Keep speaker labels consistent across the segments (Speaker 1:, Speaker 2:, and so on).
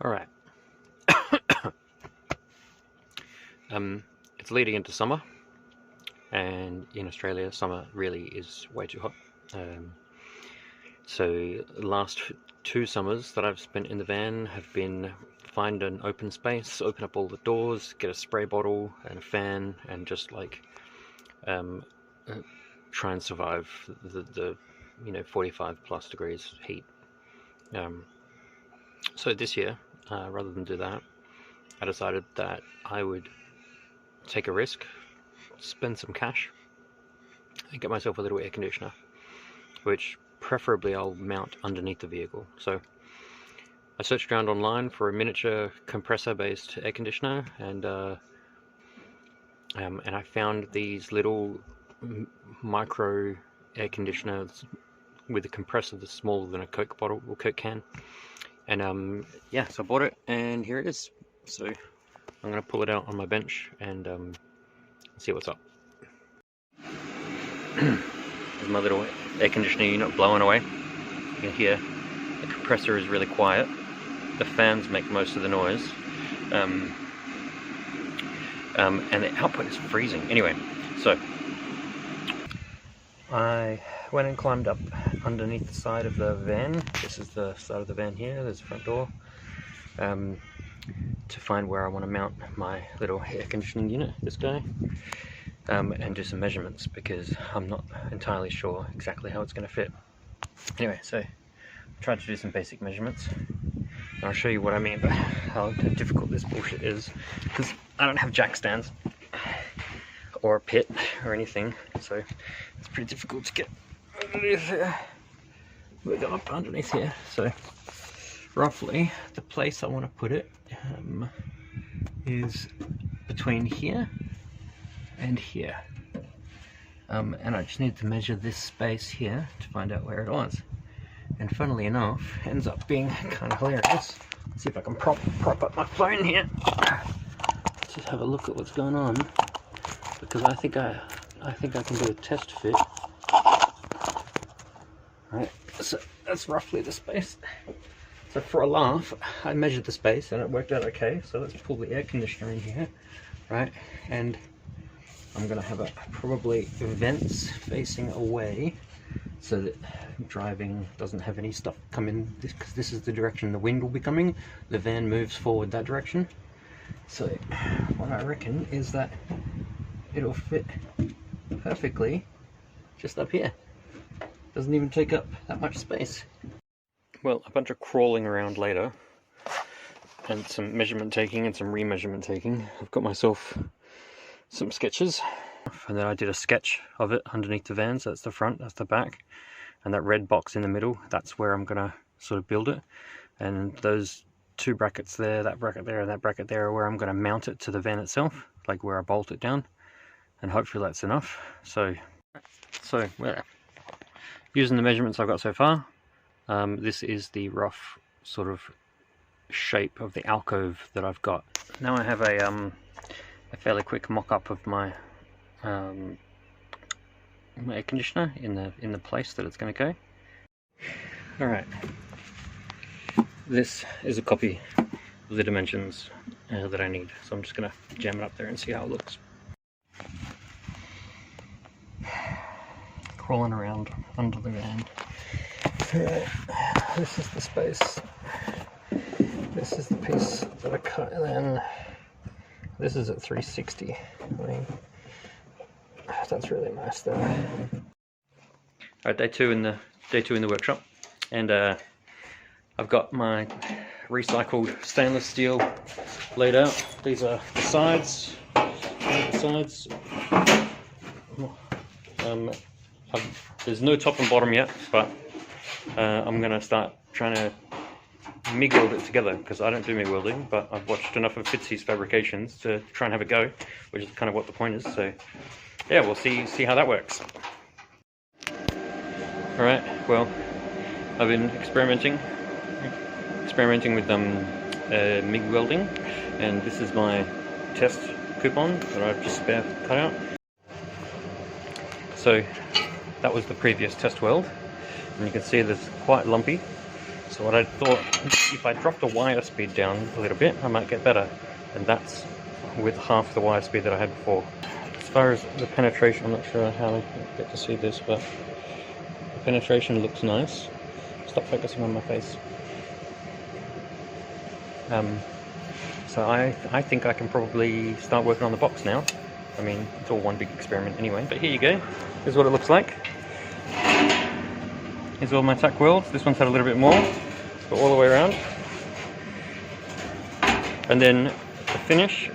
Speaker 1: All right. It's leading into summer, and in Australia, summer really is way too hot. So the last 2 summers that I've spent in the van have been find an open space, open up all the doors, get a spray bottle and a fan, and just like try and survive the 45 plus degrees heat. So this year, rather than do that, I decided that I would take a risk, spend some cash, and get myself a little air conditioner, which preferably I'll mount underneath the vehicle. So I searched around online for a miniature compressor-based air conditioner, and I found these little micro air conditioners with a compressor that's smaller than a Coke bottle or Coke can. And yeah, so I bought it, and here it is. So I'm going to pull it out on my bench and see what's up. There's my little air conditioner unit blowing away. You can hear the compressor is really quiet. The fans make most of the noise. And the output is freezing. Anyway, so I went and climbed up underneath the side of the van. This is the side of the van here. There's the front door. To find where I want to mount my little air conditioning unit, this guy, and do some measurements, because I'm not entirely sure exactly how it's going to fit. Anyway, so I tried to do some basic measurements, and I'll show you what I mean by how difficult this bullshit is, because I don't have jack stands or a pit or anything, so it's pretty difficult to get underneath here. We'll go up underneath here. So roughly the place I want to put it is between here and here, and I just need to measure this space here to find out where it was. And funnily enough, ends up being kind of hilarious. Let's see if I can prop up my phone here. Let's just have a look at what's going on, because I think I can do a test fit. Right, so that's roughly the space. So for a laugh, I measured the space and it worked out okay. So let's pull the air conditioner in here, right? And I'm gonna have probably vents facing away, so that driving doesn't have any stuff come in, because this is the direction the wind will be coming. The van moves forward that direction. So what I reckon is that it'll fit perfectly just up here. Doesn't even take up that much space. Well, a bunch of crawling around later, and some measurement taking and some remeasurement taking, I've got myself some sketches. And then I did a sketch of it underneath the van. So that's the front, that's the back, and that red box in the middle, that's where I'm gonna sort of build it. And those 2 brackets there, that bracket there and that bracket there, are where I'm gonna mount it to the van itself, like where I bolt it down, and hopefully that's enough. So well, using the measurements I've got so far, this is the rough sort of shape of the alcove that I've got. Now I have a fairly quick mock-up of my air conditioner in the place that it's going to go. All right, this is a copy of the dimensions that I need, so I'm just going to jam it up there and see how it looks. Crawling around under the van. Right. This is the space. This is the piece that I cut, and then this is at 360. I mean, that's really nice though. Alright, day two in the workshop, and I've got my recycled stainless steel laid out. These are the sides. There's no top and bottom yet, but I'm going to start trying to MIG weld it together, because I don't do MIG welding, but I've watched enough of Fitzy's fabrications to try and have a go, which is kind of what the point is. So yeah, we'll see how that works. Alright, well, I've been experimenting with MIG welding, and this is my test coupon that I've just spare cut out. So that was the previous test weld, and you can see it's quite lumpy. So what I thought, if I dropped the wire speed down a little bit, I might get better. And that's with half the wire speed that I had before. As far as the penetration, I'm not sure how I get to see this, but the penetration looks nice. Stop focusing on my face. So I think I can probably start working on the box now. I mean, it's all one big experiment anyway. But here you go. Here's what it looks like. Here's all my tack welds. This one's had a little bit more, but all the way around. And then the finish,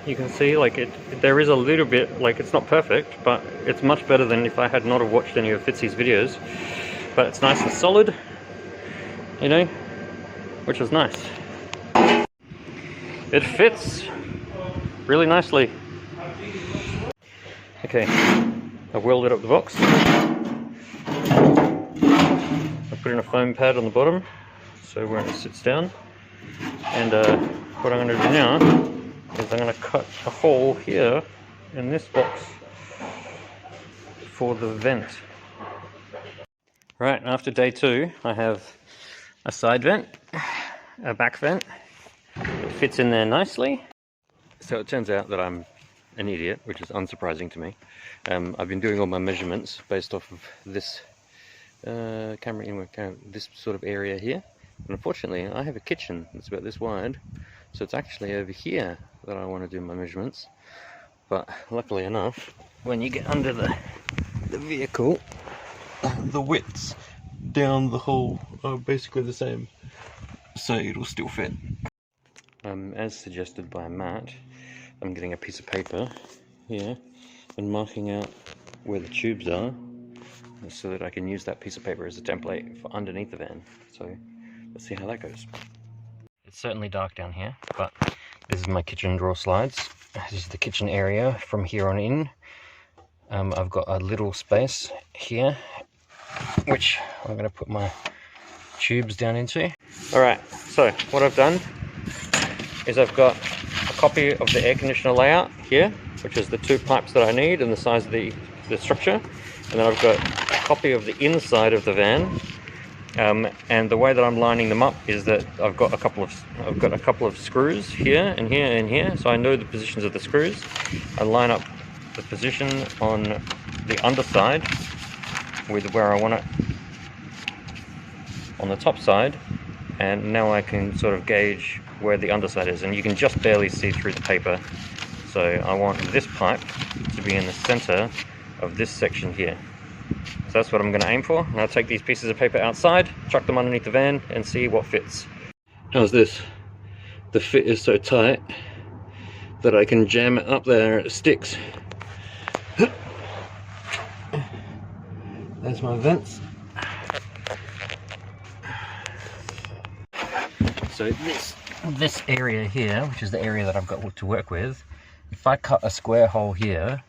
Speaker 1: you can see like there is a little bit, like it's not perfect, but it's much better than if I had not have watched any of Fitzy's videos. But it's nice and solid, you know, which is nice. It fits really nicely. Okay, I've welded up the box. I put in a foam pad on the bottom, so when it sits down. And what I'm going to do now is I'm going to cut a hole here in this box for the vent. Right, after day 2, I have a side vent, a back vent. It fits in there nicely. So it turns out that I'm an idiot, which is unsurprising to me. I've been doing all my measurements based off of this this sort of area here. And unfortunately, I have a kitchen that's about this wide, so it's actually over here that I want to do my measurements. But luckily enough, when you get under the vehicle, the widths down the hole are basically the same, so it'll still fit. As suggested by Matt, I'm getting a piece of paper here and marking out where the tubes are so that I can use that piece of paper as a template for underneath the van. So let's see how that goes. It's certainly dark down here, but this is my kitchen drawer slides. This is the kitchen area from here on in. I've got a little space here, which I'm going to put my tubes down into. Alright, so what I've done is I've got a copy of the air conditioner layout here, which is the 2 pipes that I need and the size of the structure. And then I've got a copy of the inside of the van. And the way that I'm lining them up is that I've got a couple of screws here and here and here, so I know the positions of the screws. I line up the position on the underside with where I want it on the top side, and now I can sort of gauge where the underside is, and you can just barely see through the paper. So I want this pipe to be in the center of this section here. So that's what I'm going to aim for. And I'll take these pieces of paper outside, chuck them underneath the van, and see what fits. How's this? The fit is so tight that I can jam it up there and it sticks. There's my vents. So this area here, which is the area that I've got to work with, if I cut a square hole here,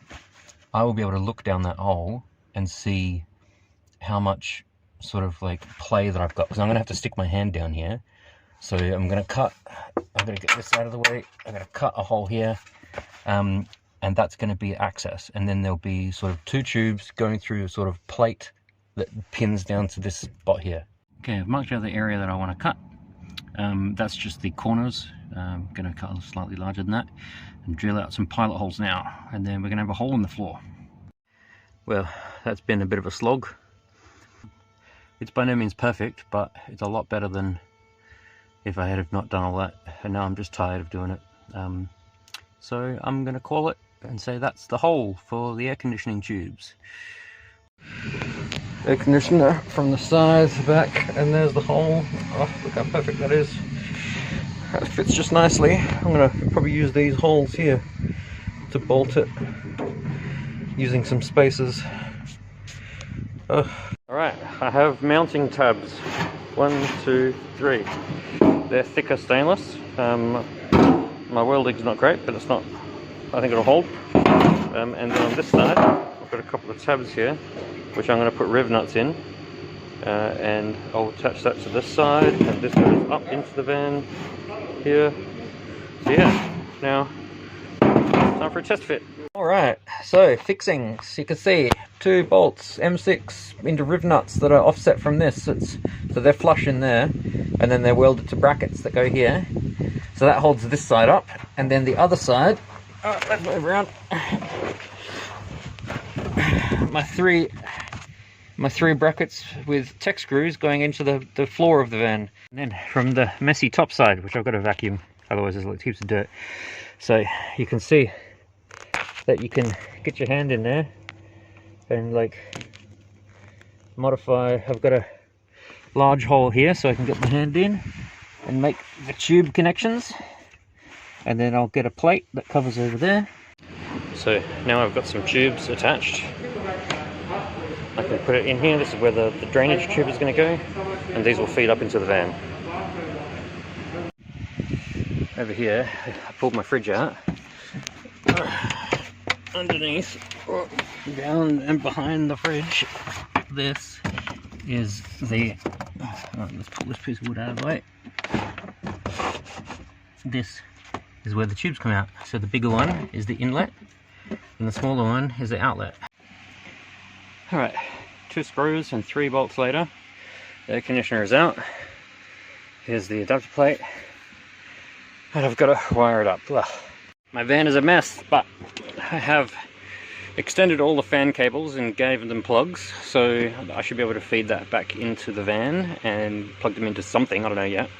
Speaker 1: I will be able to look down that hole and see how much sort of like play that I've got, because I'm going to have to stick my hand down here. So I'm going to get this out of the way, I'm going to cut a hole here, and that's going to be access, and then there'll be sort of 2 tubes going through a sort of plate that pins down to this spot here. Okay, I've marked out the area that I want to cut. That's just the corners. I'm going to cut slightly larger than that and drill out some pilot holes now, and then we're going to have a hole in the floor. Well, that's been a bit of a slog. It's by no means perfect, but it's a lot better than if I had not done all that, and now I'm just tired of doing it. So I'm going to call it and say that's the hole for the air conditioning tubes. Air conditioner from the side, the back, and there's the hole. Oh, look how perfect that is. That fits just nicely. I'm going to probably use these holes here to bolt it, using some spacers. Alright, I have mounting tabs. 1, 2, 3. They're thicker stainless. My welding's not great, but it's not, I think it'll hold. And then on this side, I've got a couple of tabs here, which I'm going to put rev nuts in. And I'll attach that to this side, and this goes up into the van here. So yeah, now Time for a test fit. Alright, so fixing. So you can see 2 bolts M6 into riv nuts that are offset from this. So they're flush in there, and then they're welded to brackets that go here. So that holds this side up, and then the other side, let's move around. My three brackets with tech screws going into the floor of the van. And then from the messy top side, which I've got to vacuum, otherwise there's like heaps of dirt. So you can see that you can get your hand in there and like modify. I've got a large hole here so I can get my hand in and make the tube connections, and then I'll get a plate that covers over there. So now I've got some tubes attached. I can put it in here. This is where the drainage tube is going to go, and these will feed up into the van. Over here, I pulled my fridge out. Underneath, down and behind the fridge, this is the... let's pull this piece of wood out of the way. This is where the tubes come out. So the bigger one is the inlet, and the smaller one is the outlet. Alright, 2 screws and 3 bolts later, the air conditioner is out. Here's the adapter plate, and I've got to wire it up. Ugh. My van is a mess, but I have extended all the fan cables and gave them plugs, so I should be able to feed that back into the van and plug them into something, I don't know yet.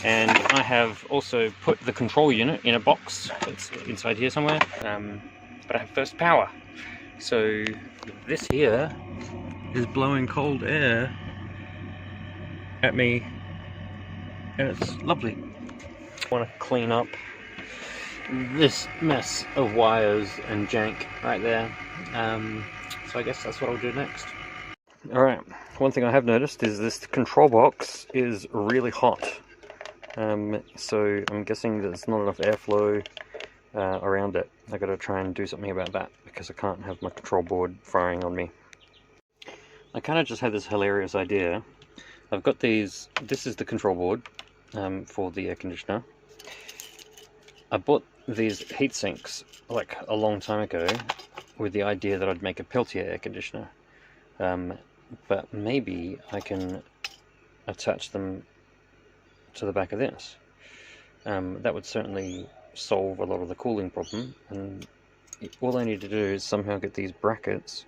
Speaker 1: And I have also put the control unit in a box that's inside here somewhere, but I have first power. So this here is blowing cold air at me, and it's lovely. I want to clean up this mess of wires and jank right there, so I guess that's what I'll do next. Alright, one thing I have noticed is this control box is really hot, so I'm guessing there's not enough airflow around it. I gotta try and do something about that because I can't have my control board firing on me. I kind of just had this hilarious idea. I've got these, this is the control board for the air conditioner. I bought these heat sinks like a long time ago with the idea that I'd make a Peltier air conditioner, but maybe I can attach them to the back of this. That would certainly solve a lot of the cooling problem, and all I need to do is somehow get these brackets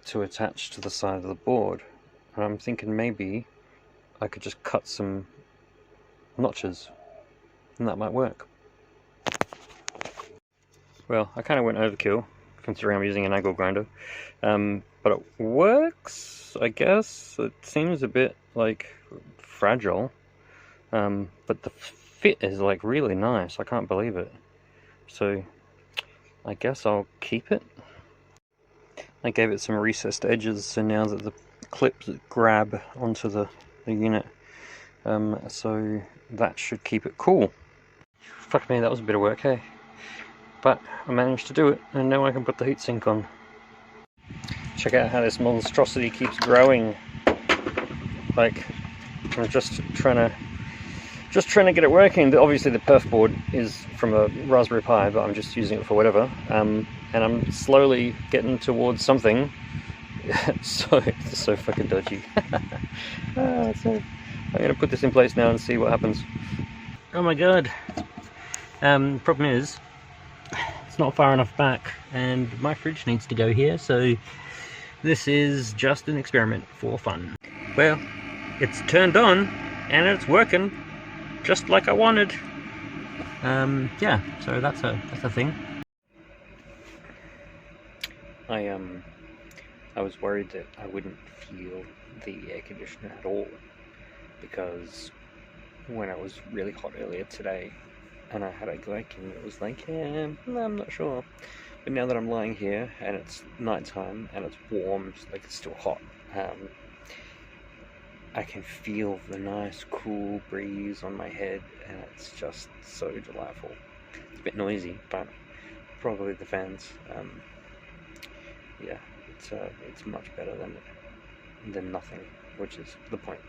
Speaker 1: to attach to the side of the board, and I'm thinking maybe I could just cut some notches and that might work. Well, I kind of went overkill considering I'm using an angle grinder, but it works, I guess. It seems a bit like fragile, but the fit is like really nice. I can't believe it. So I guess I'll keep it. I gave it some recessed edges, so now that the clips grab onto the unit, so that should keep it cool. Fuck me, that was a bit of work, hey? But I managed to do it, and now I can put the heatsink on. Check out how this monstrosity keeps growing. Like, I'm just trying to get it working. Obviously the perf board is from a Raspberry Pi, but I'm just using it for whatever. And I'm slowly getting towards something. So it's so fucking dodgy. So I'm gonna put this in place now and see what happens. Oh my god. Problem is, it's not far enough back, and my fridge needs to go here, so this is just an experiment for fun. Well, it's turned on, and it's working just like I wanted. Yeah, so that's a thing. I was worried that I wouldn't feel the air conditioner at all, because when it was really hot earlier today and I had a vacuum, it was like, yeah, I'm not sure. But now that I'm lying here and it's nighttime and it's warm, like it's still hot, I can feel the nice cool breeze on my head, and it's just so delightful. It's a bit noisy, but probably the fans. Yeah, it's much better than nothing, which is the point.